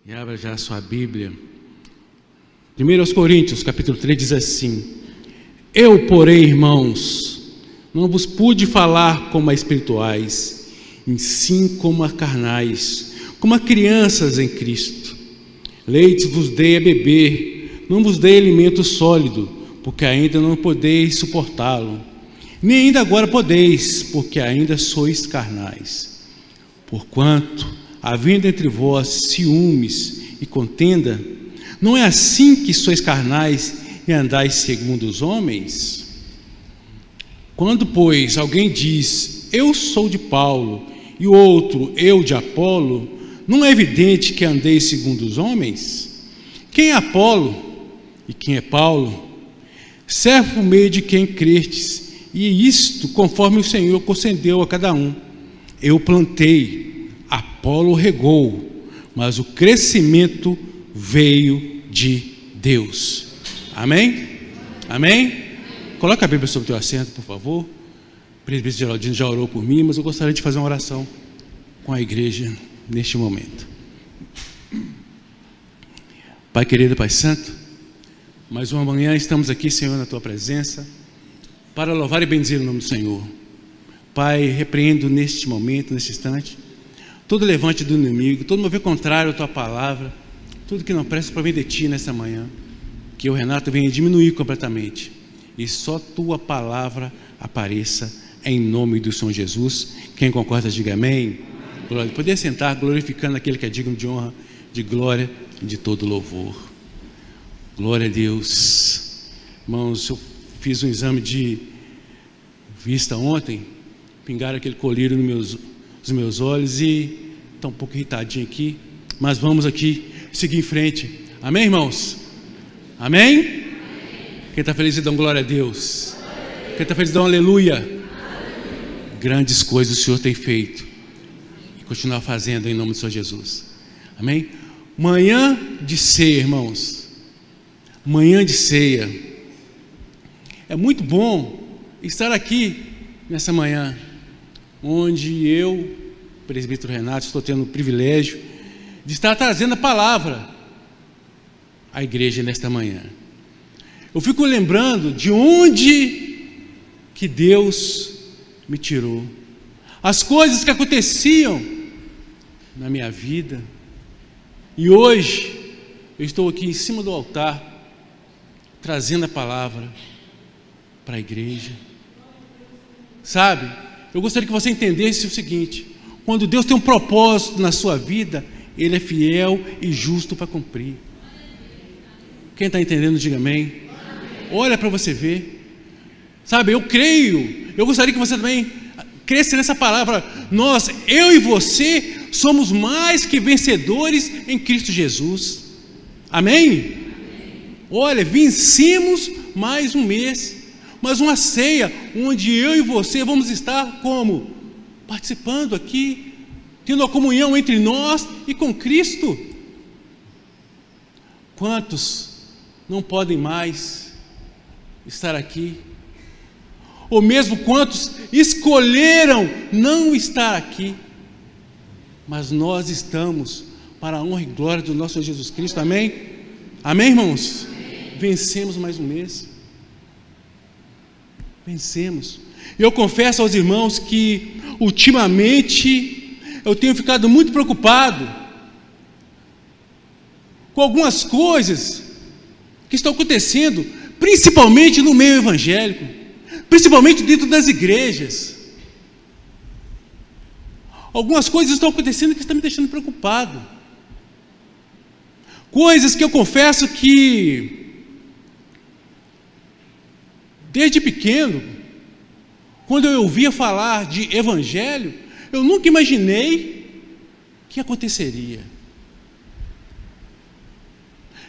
E abra já a sua Bíblia. 1 Coríntios, capítulo 3, diz assim: Eu, porém, irmãos, não vos pude falar como a espirituais, e sim como a carnais, como a crianças em Cristo. Leite vos dei a beber, não vos dei alimento sólido, porque ainda não podeis suportá-lo, nem ainda agora podeis, porque ainda sois carnais. Porquanto, havendo entre vós ciúmes e contenda, não é assim que sois carnais e andais segundo os homens? Quando, pois, alguém diz, eu sou de Paulo, e o outro, eu de Apolo, não é evidente que andeis segundo os homens? Quem é Apolo e quem é Paulo? Serve por meio de quem crestes, e isto conforme o Senhor concedeu a cada um. Eu plantei, Apolo regou, mas o crescimento veio de Deus. Amém? Amém? Coloca a Bíblia sobre o teu assento, por favor. O presbítero Geraldino já orou por mim, mas eu gostaria de fazer uma oração com a igreja neste momento. Pai querido, Pai santo, mais uma manhã estamos aqui, Senhor, na tua presença, para louvar e bendizer o nome do Senhor. Pai, repreendo neste momento, neste instante, todo levante do inimigo, todo mover contrário à tua palavra, tudo que não presta para vir de ti nessa manhã, que o Renato venha diminuir completamente, e só tua palavra apareça em nome do Senhor Jesus. Quem concorda, diga amém. Glória. Poder sentar glorificando aquele que é digno de honra, de glória e de todo louvor. Glória a Deus. Irmãos, eu fiz um exame de vista ontem, pingaram aquele colírio nos meus olhos e está um pouco irritadinho aqui, mas vamos aqui seguir em frente. Amém, irmãos? Amém? Quem está feliz, dá glória a Deus. Quem está feliz, dá um aleluia. Grandes coisas o Senhor tem feito e continuar fazendo em nome do Senhor Jesus. Amém? Manhã de ceia, irmãos. Manhã de ceia. É muito bom estar aqui nessa manhã, onde eu, presbítero Renato, estou tendo o privilégio de estar trazendo a palavra à igreja nesta manhã. Eu fico lembrando de onde que Deus me tirou, as coisas que aconteciam na minha vida, e hoje eu estou aqui em cima do altar trazendo a palavra para a igreja. Sabe, eu gostaria que você entendesse o seguinte: quando Deus tem um propósito na sua vida, Ele é fiel e justo para cumprir. Quem está entendendo, diga amém. Olha para você ver. Sabe, eu creio, eu gostaria que você também cresça nessa palavra. Nós, eu e você, somos mais que vencedores em Cristo Jesus. Amém? Olha, vencemos mais um mês, mais uma ceia, onde eu e você vamos estar como? Participando aqui, tendo a comunhão entre nós e com Cristo. Quantos não podem mais estar aqui? Ou mesmo quantos escolheram não estar aqui? Mas nós estamos para a honra e glória do nosso Senhor Jesus Cristo. Amém? Amém, irmãos? Amém. Vencemos mais um mês. Vencemos. Eu confesso aos irmãos que ultimamente eu tenho ficado muito preocupado com algumas coisas que estão acontecendo, principalmente no meio evangélico, principalmente dentro das igrejas. Algumas coisas estão acontecendo que estão me deixando preocupado. Coisas que eu confesso que desde pequeno, quando eu ouvia falar de evangelho, eu nunca imaginei que aconteceria.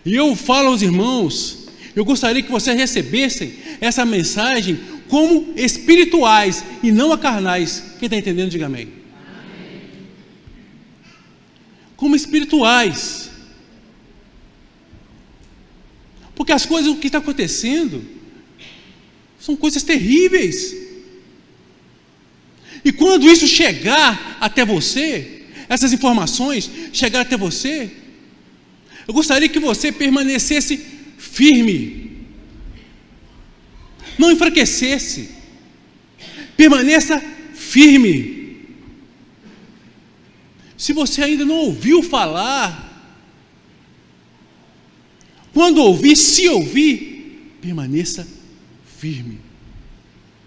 E eu falo aos irmãos, eu gostaria que vocês recebessem essa mensagem como espirituais e não a carnais. Quem está entendendo, diga amém. Amém. Como espirituais. Porque as coisas, o que está acontecendo, são coisas terríveis. E quando isso chegar até você, essas informações chegar até você, Eu gostaria que você permanecesse firme, não enfraquecesse, permaneça firme. Se você ainda não ouviu falar, quando ouvir, se ouvir, permaneça firme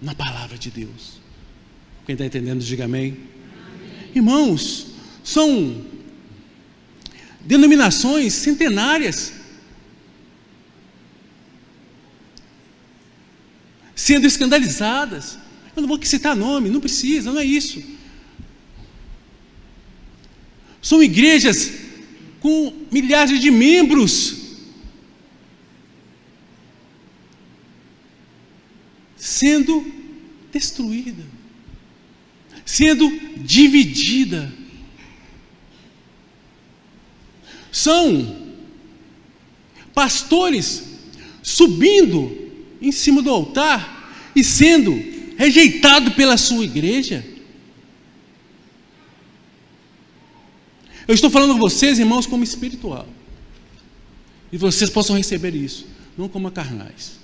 na palavra de Deus. Quem está entendendo, diga amém. Amém. Irmãos, são denominações centenárias sendo escandalizadas. Eu não vou aqui citar nome, não precisa, não é isso. São igrejas com milhares de membros sendo destruída, sendo dividida. São pastores subindo em cima do altar e sendo rejeitado pela sua igreja. Eu estou falando com vocês, irmãos, como espiritual, e vocês possam receber isso, não como carnais.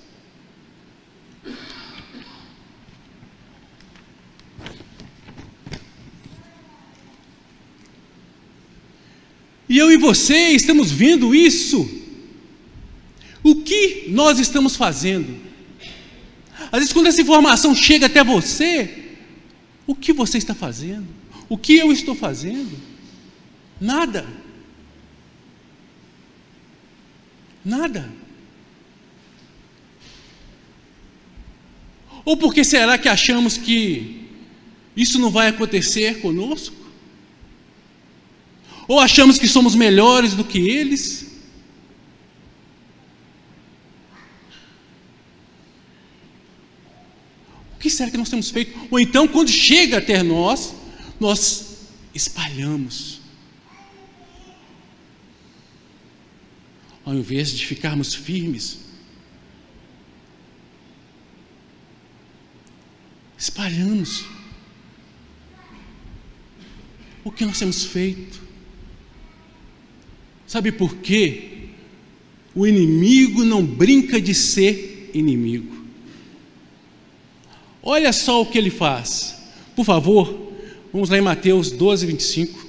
E eu e você estamos vendo isso. O que nós estamos fazendo? Às vezes, quando essa informação chega até você, o que você está fazendo? O que eu estou fazendo? Nada. Nada. Ou porque será que achamos que isso não vai acontecer conosco? Ou achamos que somos melhores do que eles? O que será que nós temos feito? Ou então, quando chega até nós, nós espalhamos. Ao invés de ficarmos firmes, espalhamos. O que nós temos feito? Sabe por quê? O inimigo não brinca de ser inimigo. Olha só o que ele faz. Por favor, vamos lá em Mateus 12, 25.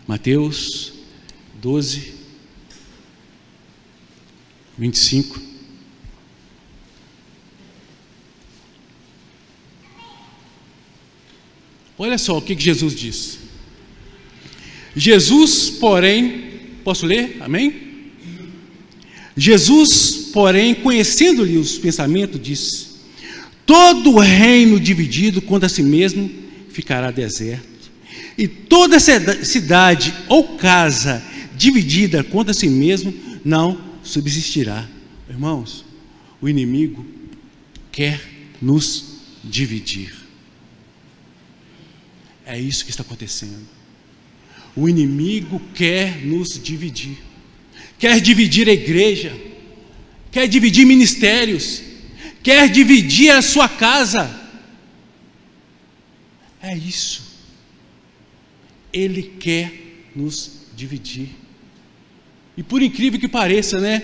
Mateus 12, 25. Olha só o que Jesus diz. Jesus, porém, posso ler? Amém? Jesus, porém, conhecendo-lhe os pensamentos, disse: todo reino dividido contra si mesmo ficará deserto, e toda cidade ou casa dividida contra si mesmo não subsistirá. Irmãos, o inimigo quer nos dividir. É isso que está acontecendo. O inimigo quer nos dividir, quer dividir a igreja, quer dividir ministérios, quer dividir a sua casa. É isso. Ele quer nos dividir. E por incrível que pareça, né?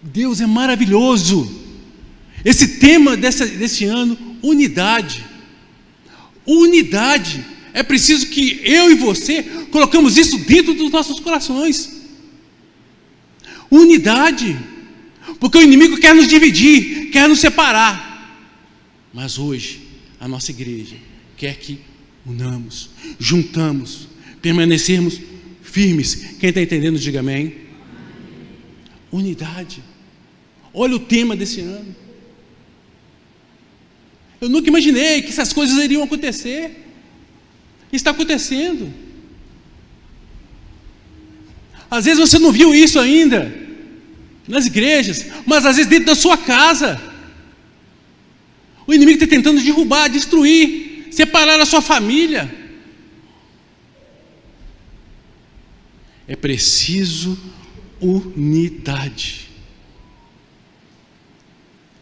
Deus é maravilhoso. Esse tema desse ano, unidade. Unidade. É preciso que eu e você colocamos isso dentro dos nossos corações. Unidade. Porque o inimigo quer nos dividir, quer nos separar. Mas hoje, a nossa igreja quer que unamos, juntamos, permanecermos firmes. Quem está entendendo, diga amém. Unidade. Olha o tema desse ano. Eu nunca imaginei que essas coisas iriam acontecer. Está acontecendo. Às vezes você não viu isso ainda nas igrejas, mas às vezes dentro da sua casa o inimigo está tentando derrubar, destruir, separar a sua família. É preciso unidade.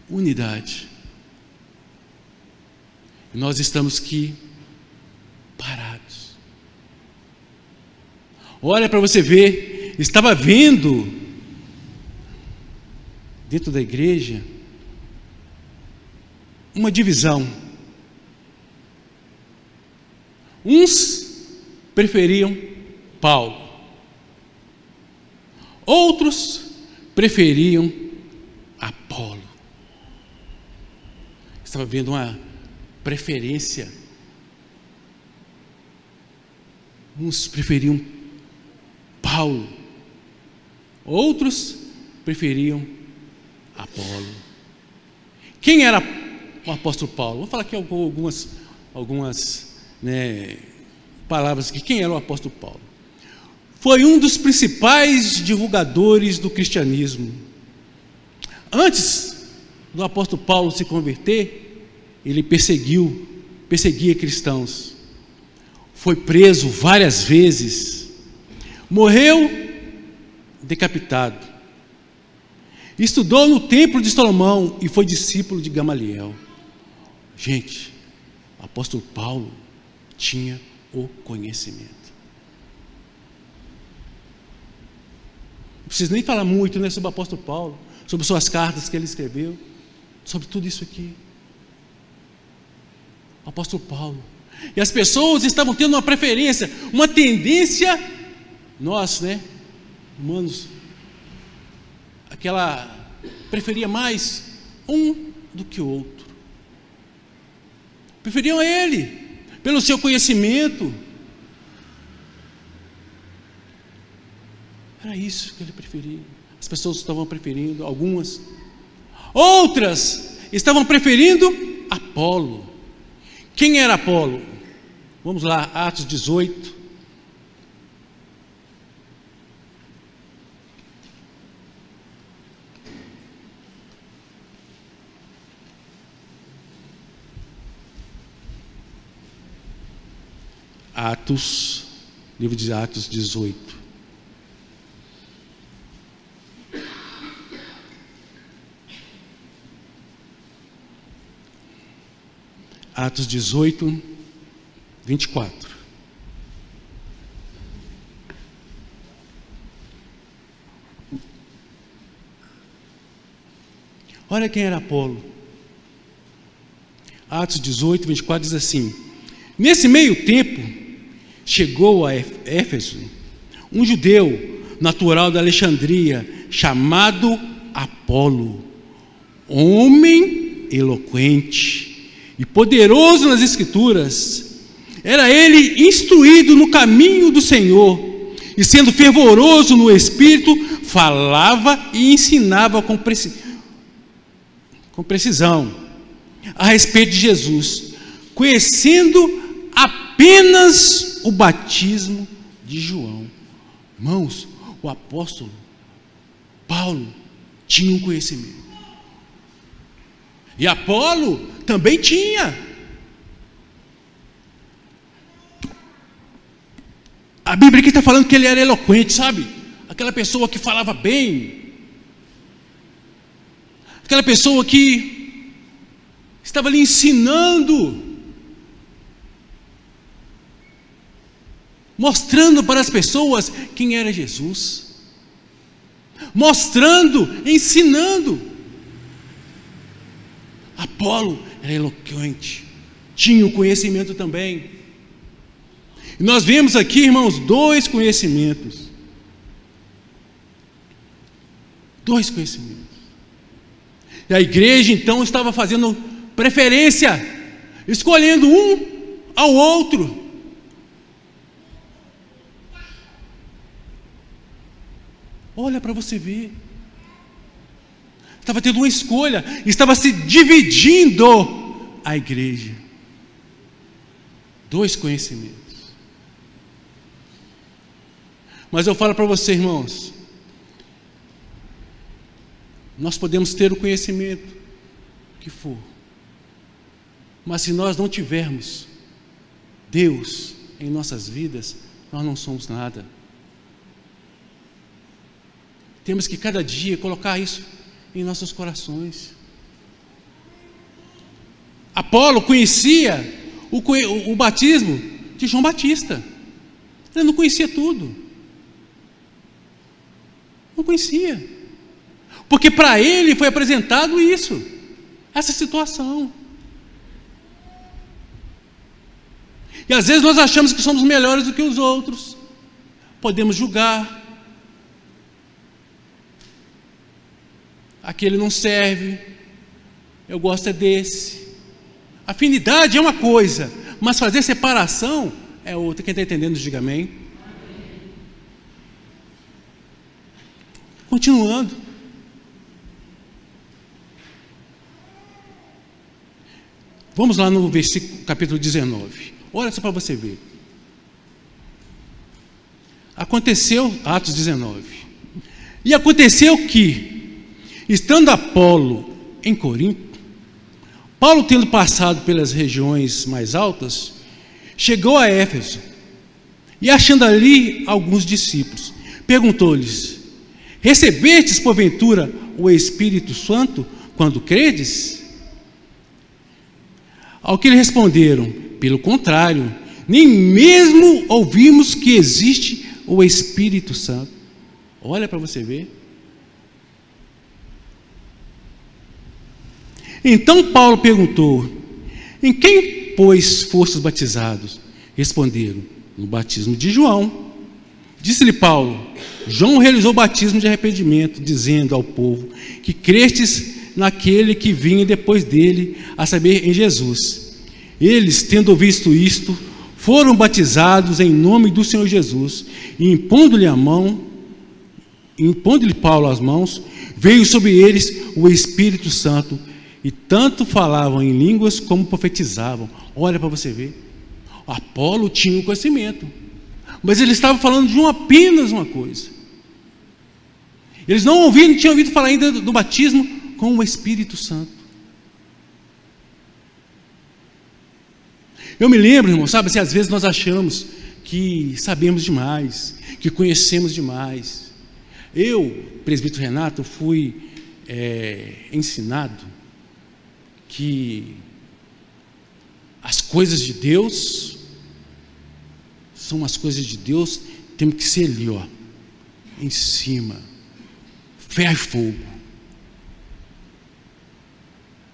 Unidade. Nós estamos aqui Olha para você ver, estava vendo dentro da igreja uma divisão. Uns preferiam Paulo, outros preferiam Apolo. Estava vendo uma preferência. Uns preferiam Paulo, outros preferiam Apolo. Quem era o apóstolo Paulo? Vou falar aqui algumas palavras aqui. Quem era o apóstolo Paulo? Foi um dos principais divulgadores do cristianismo. Antes do apóstolo Paulo se converter, ele perseguia cristãos. Foi preso várias vezes. Morreu decapitado. Estudou no templo de Salomão e foi discípulo de Gamaliel. Gente, o apóstolo Paulo tinha o conhecimento. Não preciso nem falar muito, sobre o apóstolo Paulo, sobre suas cartas que ele escreveu, sobre tudo isso aqui. O apóstolo Paulo. E as pessoas estavam tendo uma preferência, uma tendência, nós, humanos, preferia mais um do que o outro. Preferiam ele, pelo seu conhecimento. Era isso que ele preferia. As pessoas estavam preferindo, algumas. Outras estavam preferindo Apolo. Quem era Apolo? Vamos lá, Atos 18. Livro de Atos 18. Atos 18, 24. Olha quem era Apolo. Atos 18, 24 diz assim: nesse meio tempo, chegou a Éfeso um judeu natural da Alexandria, chamado Apolo, homem eloquente e poderoso nas Escrituras. Era ele instruído no caminho do Senhor, e sendo fervoroso no Espírito, falava e ensinava com precisão a respeito de Jesus, conhecendo apenas o batismo de João. Irmãos, o apóstolo Paulo tinha um conhecimento. E Apolo também tinha. A Bíblia aqui está falando que ele era eloquente, sabe? Aquela pessoa que falava bem. Aquela pessoa que estava lhe ensinando, mostrando para as pessoas quem era Jesus, mostrando, ensinando. Apolo era eloquente, tinha o conhecimento também. E nós vemos aqui, irmãos, dois conhecimentos. Dois conhecimentos. E a igreja então estava fazendo preferência, escolhendo um ao outro. Olha para você ver. Estava tendo uma escolha, estava se dividindo a igreja. Dois conhecimentos. Mas eu falo para você, irmãos, nós podemos ter o conhecimento que for, mas se nós não tivermos Deus em nossas vidas, nós não somos nada. Temos que cada dia colocar isso em nossos corações. Apolo conhecia o batismo de João Batista. Ele não conhecia tudo. Não conhecia. Porque para ele foi apresentado isso, essa situação. E às vezes nós achamos que somos melhores do que os outros. Podemos julgar. Aquele não serve. Eu gosto é desse. Afinidade é uma coisa, mas fazer separação é outra. Quem está entendendo, diga amém. Continuando. Vamos lá no versículo, capítulo 19. Olha só para você ver. Aconteceu, Atos 19. E aconteceu que, estando Apolo em Corinto, Paulo, tendo passado pelas regiões mais altas, chegou a Éfeso, e achando ali alguns discípulos, perguntou-lhes: recebestes porventura o Espírito Santo quando credes? Ao que lhe responderam: pelo contrário, nem mesmo ouvimos que existe o Espírito Santo. Olha para você ver. Então Paulo perguntou: em quem, pois, fostes batizados? Responderam: no batismo de João. Disse-lhe Paulo: João realizou o batismo de arrependimento, dizendo ao povo que crestes naquele que vinha depois dele, a saber, em Jesus. Eles, tendo visto isto, foram batizados em nome do Senhor Jesus, e impondo-lhe Paulo as mãos, veio sobre eles o Espírito Santo, e tanto falavam em línguas como profetizavam. Olha para você ver. Apolo tinha o conhecimento, mas ele estava falando de apenas uma coisa. Eles não tinham ouvido falar ainda do batismo com o Espírito Santo. Eu me lembro, irmão, sabe, assim, às vezes nós achamos que sabemos demais, que conhecemos demais. Eu, presbítero Renato, fui ensinado que as coisas de Deus são as coisas de Deus, temos que ser ali, ó, em cima, ferro e fogo.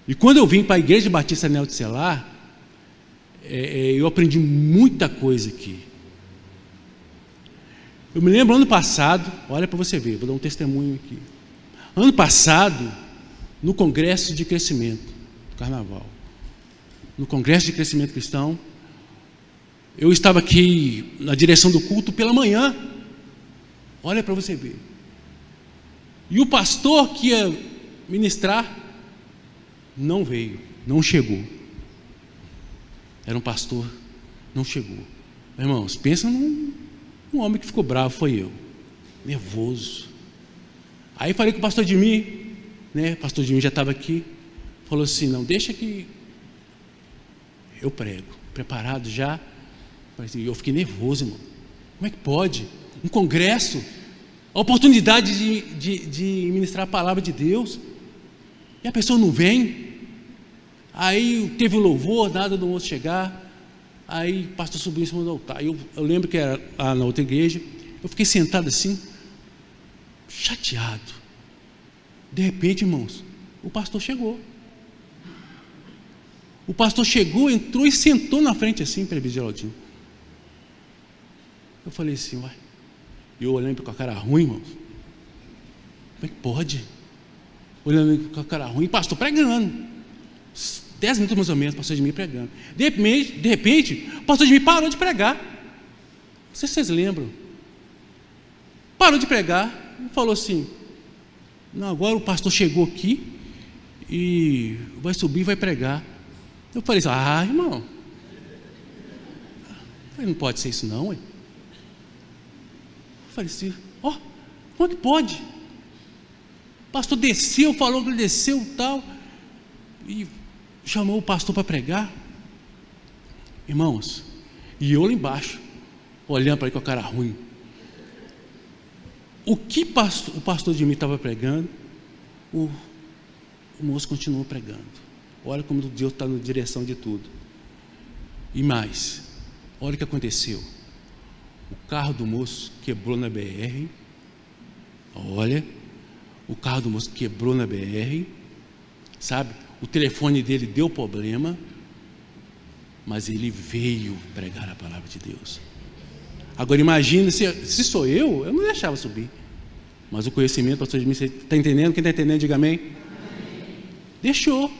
E quando eu vim para a Igreja Batista Anel de Celar, eu aprendi muita coisa aqui. Eu me lembro ano passado, olha para você ver, vou dar um testemunho aqui. Ano passado, no Congresso de Crescimento do Carnaval, no Congresso de Crescimento Cristão, eu estava aqui na direção do culto pela manhã, olha para você ver. E o pastor que ia ministrar não veio, não chegou. Era um pastor, não chegou. Irmãos, pensa num homem que ficou bravo, foi eu, nervoso. Aí falei com o pastor de mim, né? O pastor de mim já estava aqui, falou assim: não, deixa que eu prego, preparado já. Eu fiquei nervoso, irmão. Como é que pode? Um congresso, a oportunidade de ministrar a palavra de Deus, e a pessoa não vem. Aí teve o louvor, nada do moço chegar. Aí o pastor subiu em cima do altar. Eu lembro que era lá na outra igreja. Eu fiquei sentado assim, chateado. De repente, irmãos, o pastor chegou. O pastor chegou, entrou e sentou na frente assim, presbítero Geraldinho. Eu falei assim, uai. Eu olhando com a cara ruim, irmãos. Como é que pode? Olhando com a cara ruim, pastor pregando. 10 minutos mais ou menos, o pastor de mim pregando. De repente, o pastor de mim parou de pregar. Não sei se vocês lembram. Parou de pregar e falou assim: não, agora o pastor chegou aqui e vai subir e vai pregar. Eu falei assim: irmão, não pode ser isso não, ué. Eu falei assim: como é que pode? O pastor desceu, falou que ele desceu e tal, e chamou o pastor para pregar. Irmãos, e eu lá embaixo, olhando para ele com a cara ruim. O que o pastor de mim estava pregando, o moço continuou pregando. Olha como Deus está na direção de tudo. E mais, olha o que aconteceu. O carro do moço quebrou na BR Olha, o carro do moço quebrou na BR, sabe? O telefone dele deu problema, mas ele veio pregar a palavra de Deus. Agora imagina, se sou eu não deixava subir. Mas o conhecimento, pastor Edmir, você está entendendo? Quem está entendendo, diga amém. Deixou.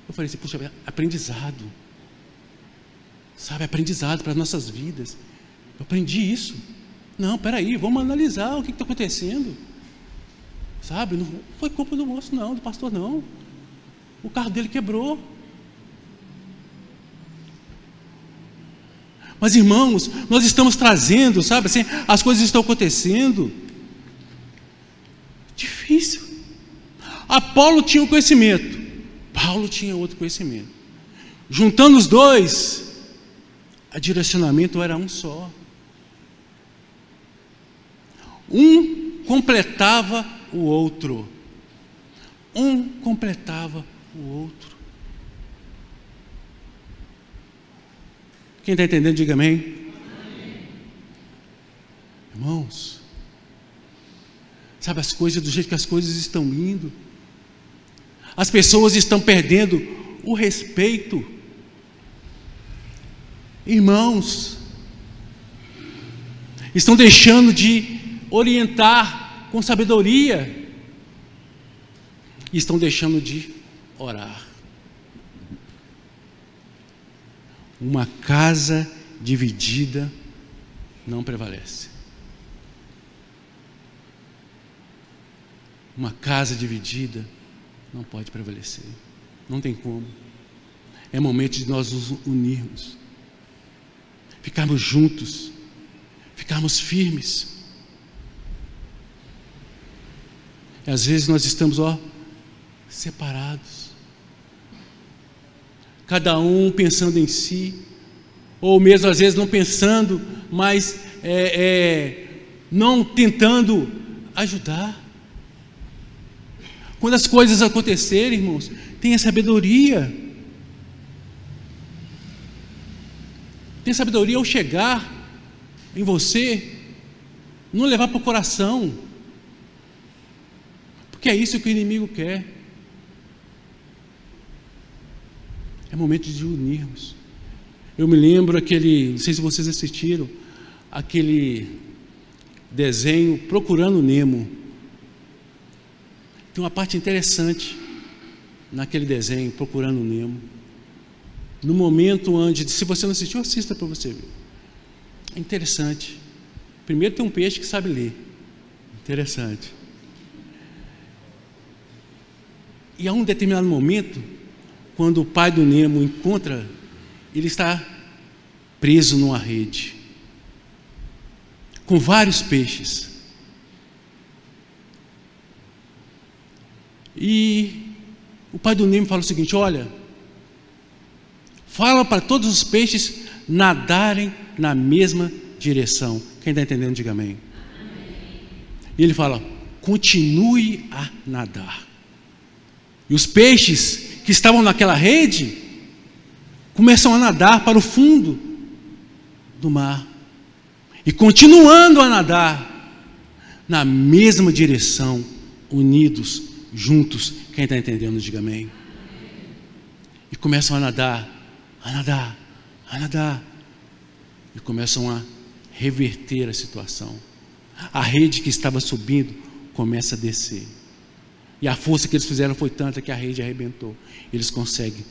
Eu falei assim, puxa, aprendizado. Sabe, aprendizado para as nossas vidas. Eu aprendi isso. Não, peraí, vamos analisar o que está acontecendo. Sabe, não foi culpa do moço não, do pastor não. O carro dele quebrou. Mas irmãos, nós estamos trazendo, sabe assim, as coisas estão acontecendo. Difícil. Apolo tinha um conhecimento, Paulo tinha outro conhecimento. Juntando os dois, o direcionamento era um só. Um completava o outro. Um completava o outro. Quem está entendendo, diga amém. Amém. Irmãos, sabe as coisas do jeito que as coisas estão indo? As pessoas estão perdendo o respeito. Irmãos, estão deixando de orientar com sabedoria. Estão deixando de orar. Uma casa dividida não prevalece. Uma casa dividida não pode prevalecer. Não tem como. É momento de nós nos unirmos, ficarmos juntos, ficarmos firmes. E às vezes nós estamos, separados. Cada um pensando em si, ou mesmo às vezes não pensando, mas não tentando ajudar. Quando as coisas acontecerem, irmãos, tenha sabedoria. Tenha sabedoria ao chegar em você, não levar para o coração, porque é isso que o inimigo quer. É momento de unirmos. Eu me lembro não sei se vocês assistiram, aquele desenho Procurando Nemo. Tem uma parte interessante naquele desenho, Procurando Nemo. No momento onde, se você não assistiu, assista para você ver. É interessante. Primeiro tem um peixe que sabe ler. Interessante. E a um determinado momento, quando o pai do Nemo encontra, ele está preso numa rede, com vários peixes. E o pai do Nemo fala o seguinte: olha, fala para todos os peixes nadarem na mesma direção. Quem está entendendo, diga amém. E ele fala: continue a nadar. E os peixes que estavam naquela rede começam a nadar para o fundo do mar, e continuando a nadar na mesma direção, unidos, juntos. Quem está entendendo, diga amém. E começam a nadar, e começam a reverter a situação. A rede que estava subindo começa a descer, e a força que eles fizeram foi tanta que a rede arrebentou. Eles conseguem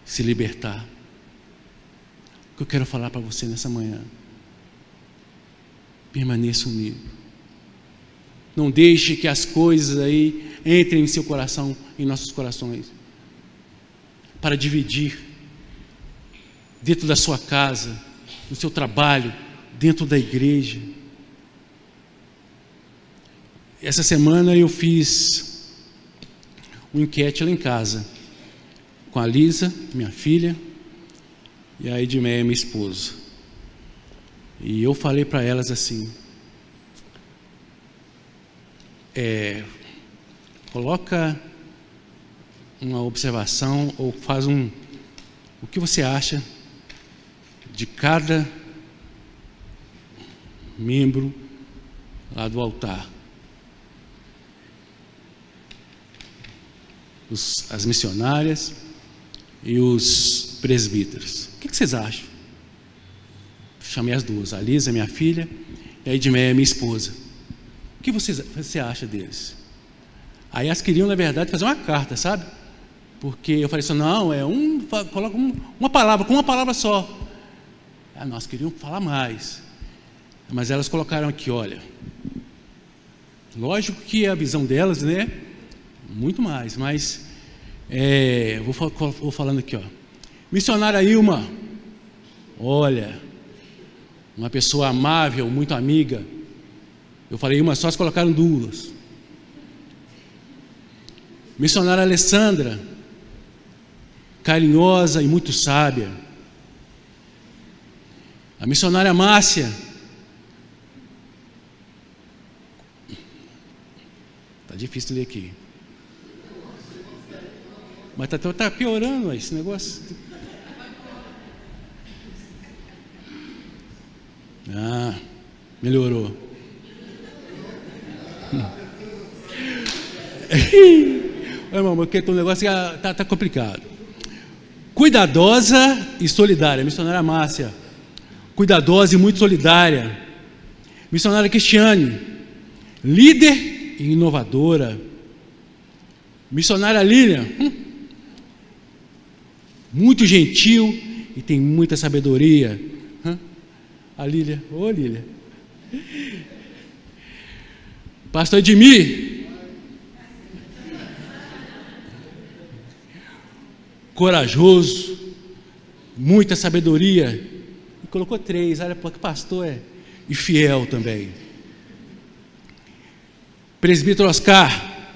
se libertar. O que eu quero falar para você nessa manhã: permaneça unido. Não deixe que as coisas aí entrem em seu coração, em nossos corações, para dividir dentro da sua casa, no seu trabalho, dentro da igreja. Essa semana eu fiz uma enquete lá em casa, com a Lisa, minha filha, e a Edmeia, minha esposa. E eu falei para elas assim: coloca uma observação, ou faz o que você acha de cada membro lá do altar. as missionárias e os presbíteros. O que vocês acham? Chamei as duas, a Lisa, minha filha, e a Edmeia, minha esposa. O que você acha deles? Aí elas queriam, na verdade, fazer uma carta, sabe? Porque eu falei assim, não, coloca uma palavra, com uma palavra só. Nós queríamos falar mais. Mas elas colocaram aqui, olha, lógico que a visão delas, né? Muito mais, mas vou falando aqui, ó. Missionária Ilma, olha, uma pessoa amável, muito amiga. Eu falei uma só, elas colocaram duas. Missionária Alessandra, carinhosa e muito sábia. A missionária Márcia, tá difícil ler aqui, mas tá piorando esse negócio. Melhorou. Irmão, porque o negócio tá complicado. Cuidadosa e solidária, missionária Márcia. Cuidadosa e muito solidária. Missionária Cristiane, líder e inovadora. Missionária Lilian, muito gentil e tem muita sabedoria. A Lília, ô Lília. Pastor Edmir, corajoso, muita sabedoria. E colocou 3, olha, porque pastor e fiel também. Presbítero Oscar,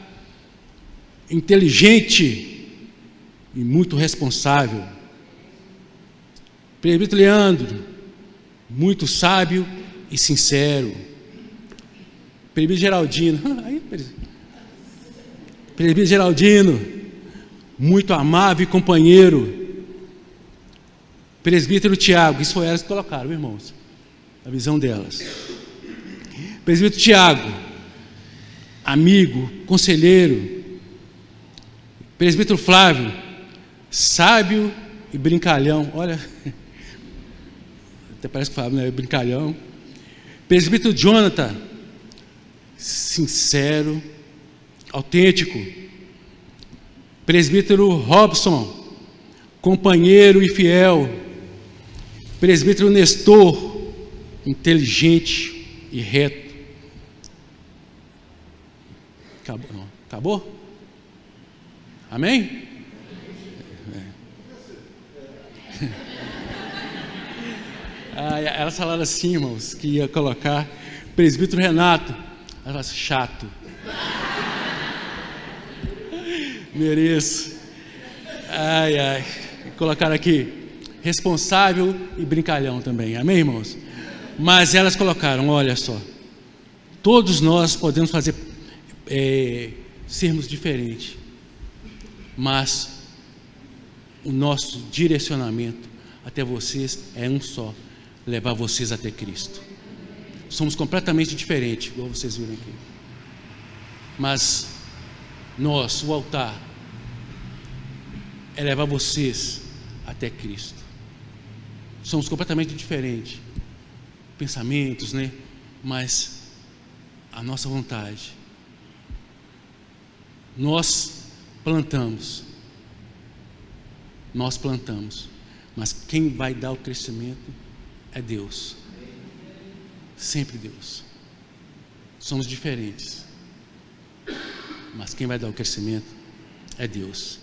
inteligente e muito responsável. Presbítero Leandro, muito sábio e sincero. Presbítero Geraldino, Presbítero Geraldino, muito amável e companheiro. Presbítero Tiago, isso foi elas que colocaram, irmãos, a visão delas. Presbítero Tiago, amigo, conselheiro. Presbítero Flávio, sábio e brincalhão. Olha, até parece que o Flávio não é brincalhão. Presbítero Jonathan, sincero, autêntico. Presbítero Robson, companheiro e fiel. Presbítero Nestor, inteligente e reto. Acabou? Amém? Elas falaram assim, irmãos, que ia colocar presbítero Renato. Ela falou assim, chato. Mereço. Colocaram aqui, responsável e brincalhão também. Amém, irmãos? Mas elas colocaram, olha só, todos nós podemos fazer, sermos diferentes, mas o nosso direcionamento até vocês é um só, levar vocês até Cristo. Somos completamente diferentes, igual vocês viram aqui, mas nós, o altar, é levar vocês até Cristo. Somos completamente diferentes, pensamentos, né? Mas a nossa vontade, nós plantamos, mas quem vai dar o crescimento é Deus, sempre Deus. Somos diferentes, mas quem vai dar o crescimento é Deus.